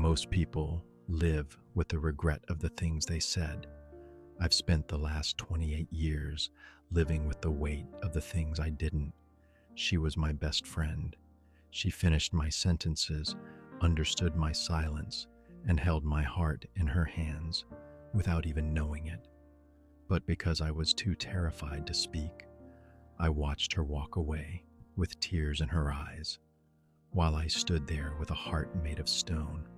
Most people live with the regret of the things they said. I've spent the last 28 years living with the weight of the things I didn't. She was my best friend. She finished my sentences, understood my silence, and held my heart in her hands without even knowing it. But because I was too terrified to speak, I watched her walk away with tears in her eyes, while I stood there with a heart made of stone.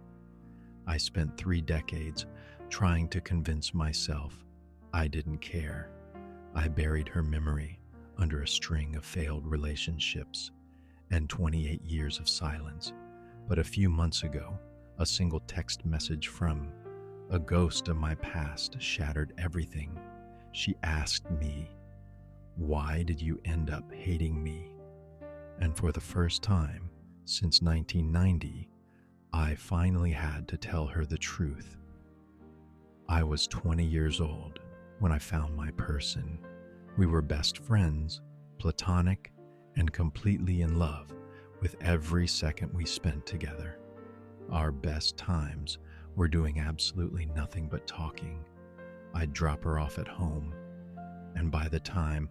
I spent 3 decades trying to convince myself I didn't care. I buried her memory under a string of failed relationships and 28 years of silence. But a few months ago, a single text message from a ghost of my past shattered everything. She asked me, "Why did you end up hating me?" And for the first time since 1990, I finally had to tell her the truth. I was 20 years old when I found my person. We were best friends, platonic, and completely in love with every second we spent together. Our best times were doing absolutely nothing but talking. I'd drop her off at home, and by the time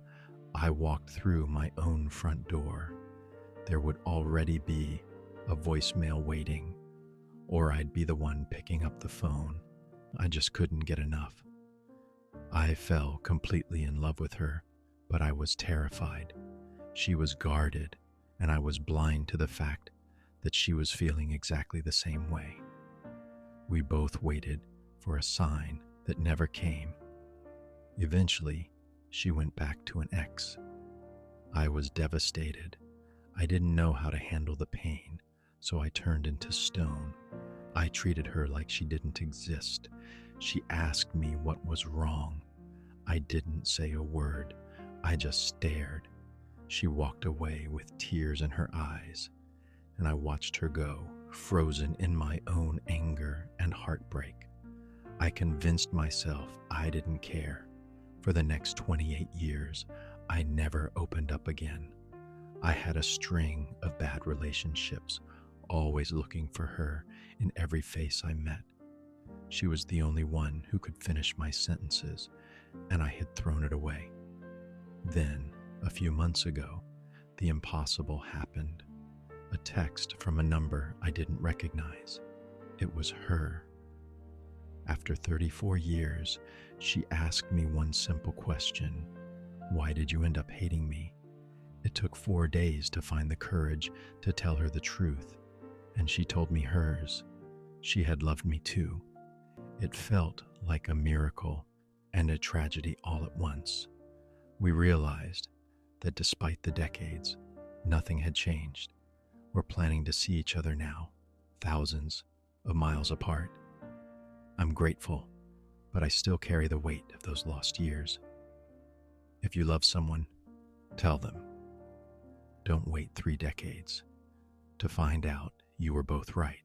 I walked through my own front door, there would already be a voicemail waiting, or I'd be the one picking up the phone. I just couldn't get enough. I fell completely in love with her, but I was terrified. She was guarded, and I was blind to the fact that she was feeling exactly the same way. We both waited for a sign that never came. Eventually, she went back to an ex. I was devastated. I didn't know how to handle the pain, so I turned into stone. I treated her like she didn't exist. She asked me what was wrong. I didn't say a word. I just stared. She walked away with tears in her eyes, and I watched her go, frozen in my own anger and heartbreak. I convinced myself I didn't care. For the next 28 years, I never opened up again. I had a string of bad relationships, always looking for her in every face I met. She was the only one who could finish my sentences, and I had thrown it away. Then, a few months ago, the impossible happened. A text from a number I didn't recognize. It was her. After 34 years, she asked me one simple question: "Why did you end up hating me?" It took 4 days to find the courage to tell her the truth, and she told me hers. She had loved me too. It felt like a miracle and a tragedy all at once. We realized that despite the decades, nothing had changed. We're planning to see each other now, thousands of miles apart. I'm grateful, but I still carry the weight of those lost years. If you love someone, tell them. Don't wait 3 decades to find out you were both right.